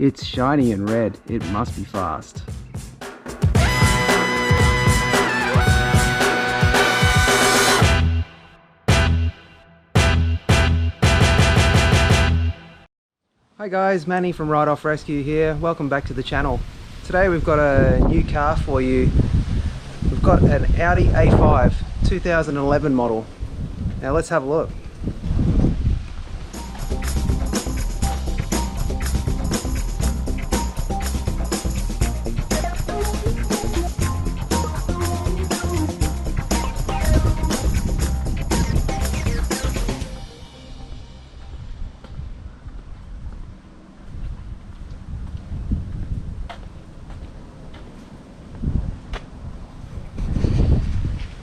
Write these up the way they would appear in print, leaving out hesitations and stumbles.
It's shiny and red. It must be fast. Hi guys, Manny from Ride Off Rescue here. Welcome back to the channel. Today we've got a new car for you. We've got an Audi A5 2011 model. Now let's have a look.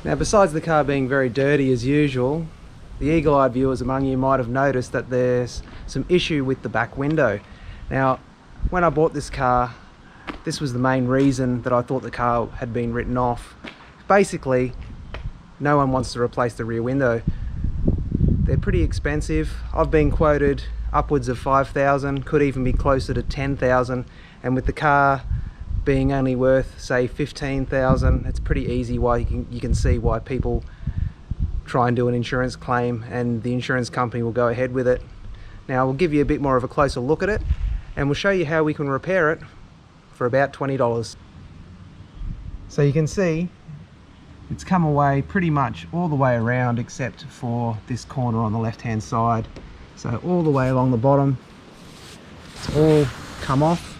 Now, besides the car being very dirty as usual, the eagle-eyed viewers among you might have noticed that there's some issue with the back window. Now, when I bought this car, this was the main reason that I thought the car had been written off. Basically, no one wants to replace the rear window. They're pretty expensive. I've been quoted upwards of 5,000, could even be closer to 10,000, and with the car being only worth say 15,000, it's pretty easy why you can see why people try and do an insurance claim and the insurance company will go ahead with it. Now we'll give you a bit more of a closer look at it and we'll show you how we can repair it for about $20. So you can see it's come away pretty much all the way around except for this corner on the left hand side. So all the way along the bottom it's all come off.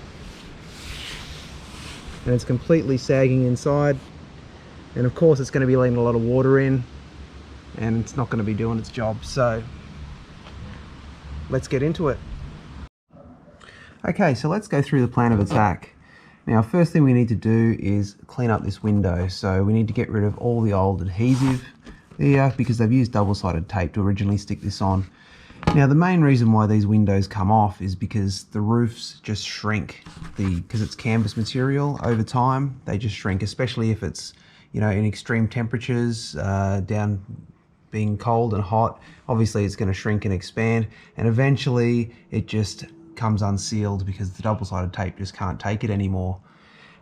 And it's completely sagging inside, and of course it's going to be letting a lot of water in and it's not going to be doing its job, so let's get into it. Okay, so let's go through the plan of attack. Now, first thing we need to do is clean up this window. So we need to get rid of all the old adhesive there because they've used double-sided tape to originally stick this on. Now, the main reason why these windows come off is because the roofs just shrink. Because it's canvas material, over time they just shrink, especially if it's, you know, in extreme temperatures, down being cold and hot. Obviously it's going to shrink and expand, and eventually it just comes unsealed because the double-sided tape just can't take it anymore.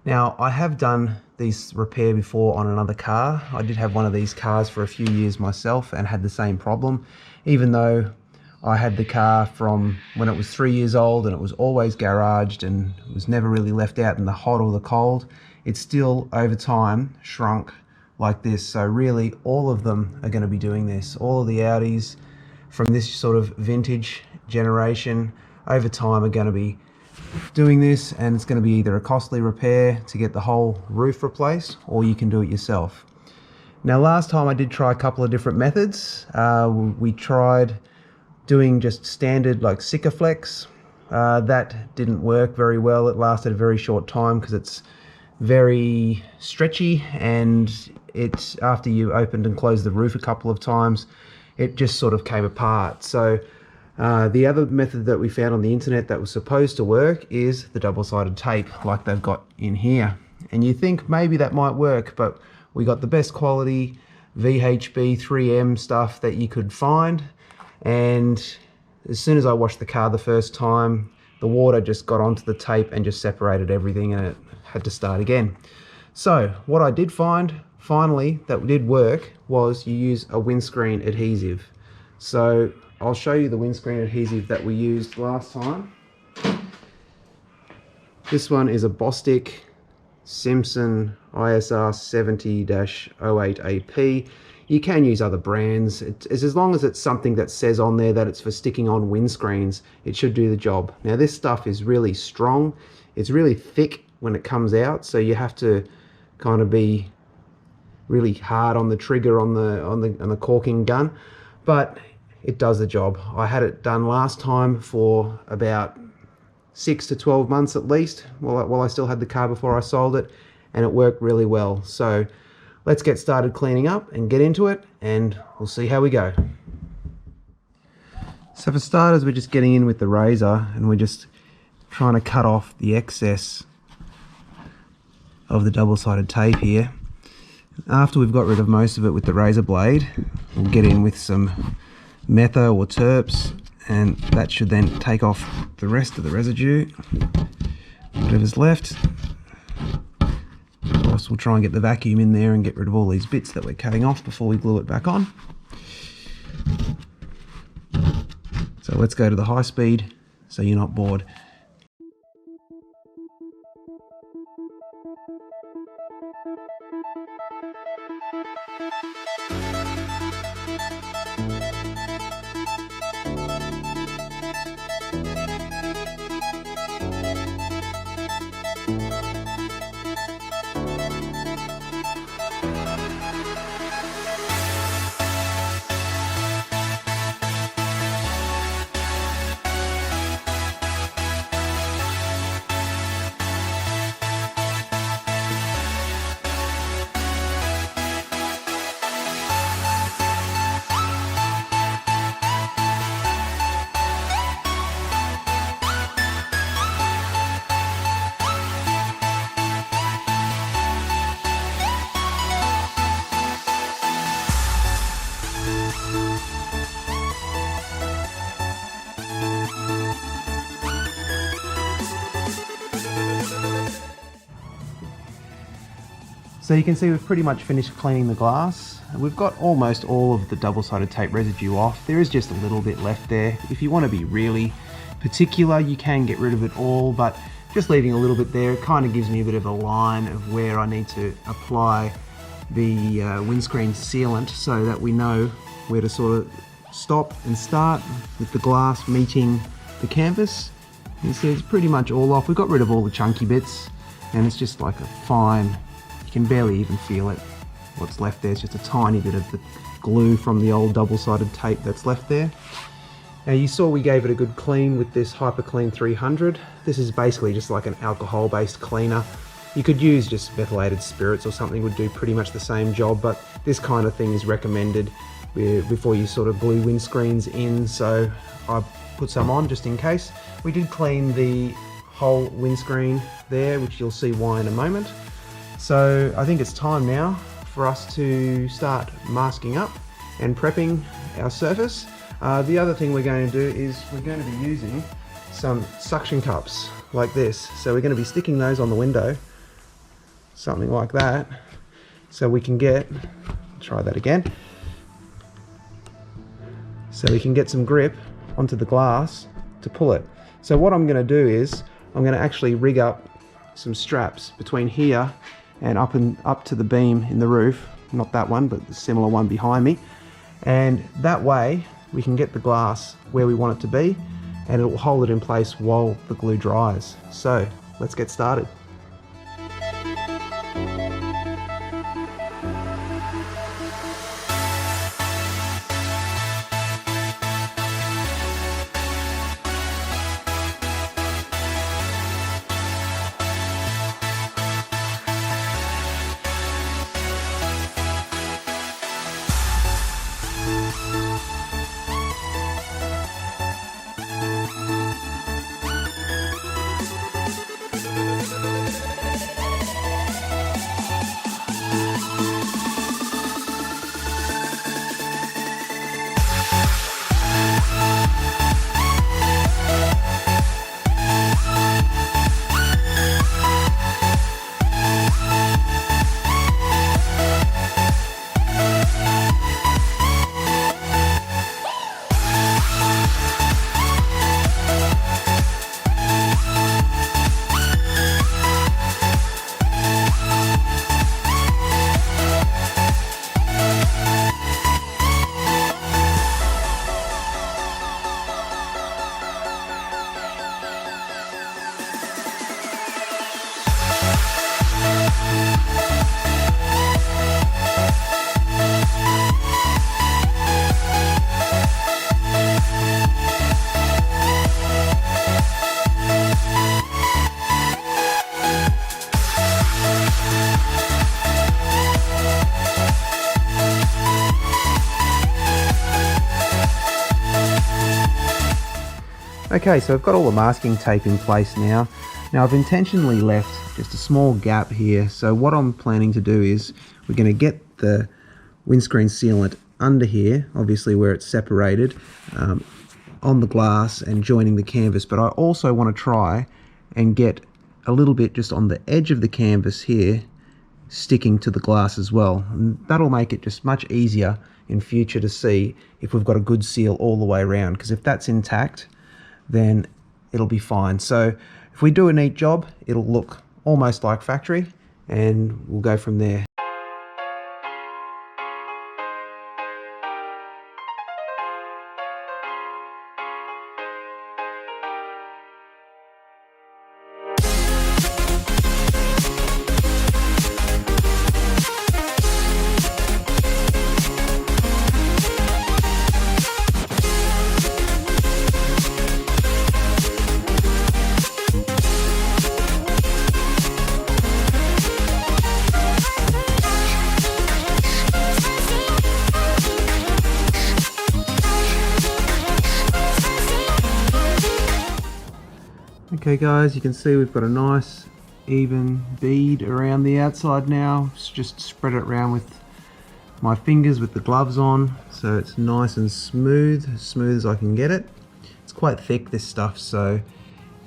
Now, I have done this repair before on another car. I did have one of these cars for a few years myself and had the same problem, even though I had the car from when it was 3 years old and it was always garaged and it was never really left out in the hot or the cold. It's still over time shrunk like this. So really all of them are going to be doing this. All of the Audis from this sort of vintage generation over time are going to be doing this, and it's going to be either a costly repair to get the whole roof replaced or you can do it yourself. Now, last time I did try a couple of different methods. We tried doing just standard like Sikaflex. That didn't work very well. It lasted a very short time because it's very stretchy, and it, after you opened and closed the roof a couple of times, it just sort of came apart. So the other method that we found on the internet that was supposed to work is the double-sided tape like they've got in here. And you think maybe that might work, but we got the best quality VHB 3M stuff that you could find. And as soon as I washed the car the first time, the water just got onto the tape and just separated everything, and it had to start again. So what I did find finally that did work was you use a windscreen adhesive. So I'll show you the windscreen adhesive that we used last time. This one is a Bostik Simpson ISR 70-08AP. You can use other brands. It's as long as it's something that says on there that it's for sticking on windscreens, it should do the job. Now, this stuff is really strong. It's really thick when it comes out, so you have to kind of be really hard on the trigger on the caulking gun, but it does the job. I had it done last time for about 6 to 12 months at least, while I still had the car before I sold it, and it worked really well. So let's get started cleaning up and get into it, and we'll see how we go. So for starters, we're just getting in with the razor and we're just trying to cut off the excess of the double-sided tape here. After we've got rid of most of it with the razor blade, we'll get in with some Metho or Terps and that should then take off the rest of the residue, whatever's left. Of course, we'll try and get the vacuum in there and get rid of all these bits that we're cutting off before we glue it back on. So let's go to the high speed so you're not bored. So you can see we've pretty much finished cleaning the glass. We've got almost all of the double-sided tape residue off. There is just a little bit left there. If you want to be really particular, you can get rid of it all, but just leaving a little bit there, it kind of gives me a bit of a line of where I need to apply the windscreen sealant so that we know where to sort of stop and start with the glass meeting the canvas. You see it's pretty much all off. We've got rid of all the chunky bits and it's just like a fine, you can barely even feel it. What's left there is just a tiny bit of the glue from the old double-sided tape that's left there. Now you saw we gave it a good clean with this HyperClean 300. This is basically just like an alcohol-based cleaner. You could use just methylated spirits or something, would do pretty much the same job, but this kind of thing is recommended before you sort of glue windscreens in, so I put some on just in case. We did clean the whole windscreen there, which you'll see why in a moment. So I think it's time now for us to start masking up and prepping our surface. The other thing we're going to do is we're going to be using some suction cups like this. So we're going to be sticking those on the window, something like that, so we can get, try that again, so we can get some grip onto the glass to pull it. So what I'm going to do is I'm going to actually rig up some straps between here and up to the beam in the roof, not that one but the similar one behind me, and that way we can get the glass where we want it to be and it will hold it in place while the glue dries. So let's get started. Okay, so I've got all the masking tape in place now. Now I've intentionally left just a small gap here. So what I'm planning to do is we're going to get the windscreen sealant under here, obviously where it's separated, on the glass and joining the canvas, but I also want to try and get a little bit just on the edge of the canvas here, sticking to the glass as well. And that'll make it just much easier in future to see if we've got a good seal all the way around, because if that's intact, then it'll be fine. So if we do a neat job, it'll look almost like factory, and we'll go from there. Okay guys, you can see we've got a nice even bead around the outside now. Just spread it around with my fingers with the gloves on, so it's nice and smooth as I can get it. It's quite thick, this stuff, so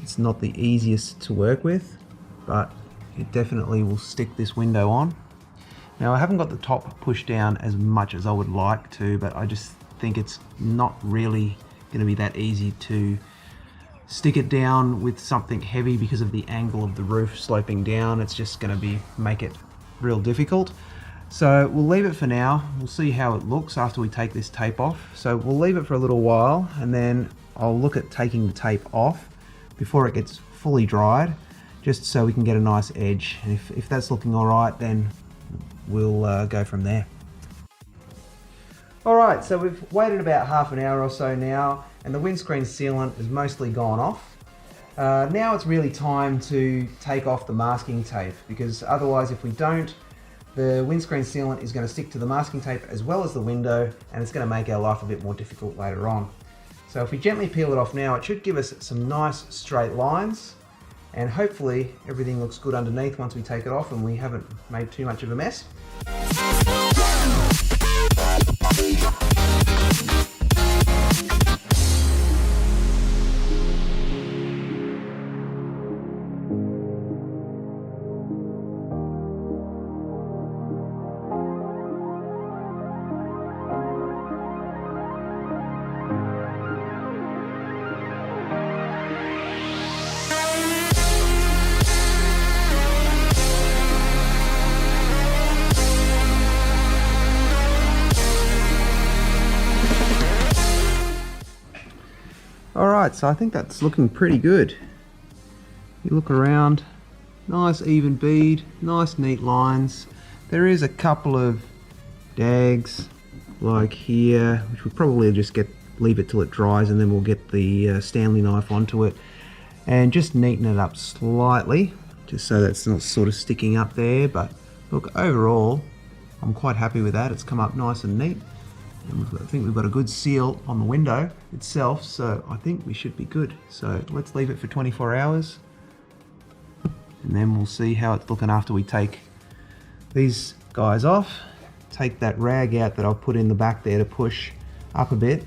it's not the easiest to work with, but it definitely will stick this window on. Now I haven't got the top pushed down as much as I would like to, but I just think it's not really going to be that easy to stick it down with something heavy because of the angle of the roof sloping down. It's just going to make it real difficult. So we'll leave it for now. We'll see how it looks after we take this tape off. So we'll leave it for a little while, and then I'll look at taking the tape off before it gets fully dried, just so we can get a nice edge. And if that's looking all right, then we'll go from there. Alright, so we've waited about half an hour or so now, and the windscreen sealant has mostly gone off. Now it's really time to take off the masking tape, because otherwise if we don't, the windscreen sealant is going to stick to the masking tape as well as the window, and it's going to make our life a bit more difficult later on. So if we gently peel it off now, it should give us some nice straight lines, and hopefully everything looks good underneath once we take it off and we haven't made too much of a mess. Alright, so I think that's looking pretty good. You look around, nice even bead, nice neat lines. There is a couple of dags like here, which we'll probably just leave it till it dries, and then we'll get the Stanley knife onto it and just neaten it up slightly, just so that's not sort of sticking up there. But look, overall I'm quite happy with that. It's come up nice and neat. And I think we've got a good seal on the window itself, so I think we should be good. So let's leave it for 24 hours, and then we'll see how it's looking after we take these guys off. Take that rag out that I've put in the back there to push up a bit,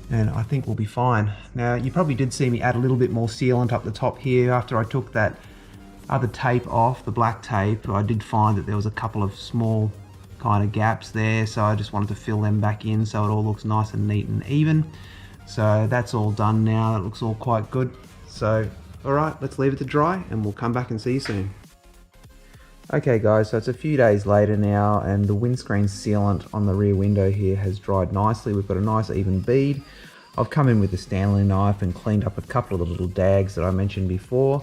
and I think we'll be fine. Now you probably did see me add a little bit more sealant up the top here after I took that other tape off, the black tape. I did find that there was a couple of small kind of gaps there, so I just wanted to fill them back in so it all looks nice and neat and even. So that's all done now. It looks all quite good. So alright, let's leave it to dry and we'll come back and see you soon. Okay guys, so it's a few days later now, and the windscreen sealant on the rear window here has dried nicely. We've got a nice even bead. I've come in with a Stanley knife and cleaned up a couple of the little dags that I mentioned before,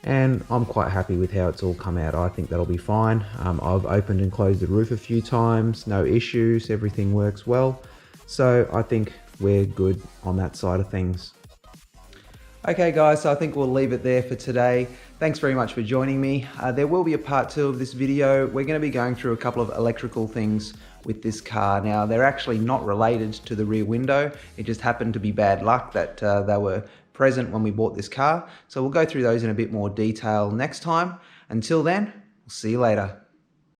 and I'm quite happy with how it's all come out. I think that'll be fine. I've opened and closed the roof a few times, no issues, everything works well. So I think we're good on that side of things. Okay guys, so I think we'll leave it there for today. Thanks very much for joining me. There will be a part 2 of this video. We're going to be going through a couple of electrical things with this car. Now they're actually not related to the rear window. It just happened to be bad luck that they were present when we bought this car. So we'll go through those in a bit more detail next time. Until then, we'll see you later.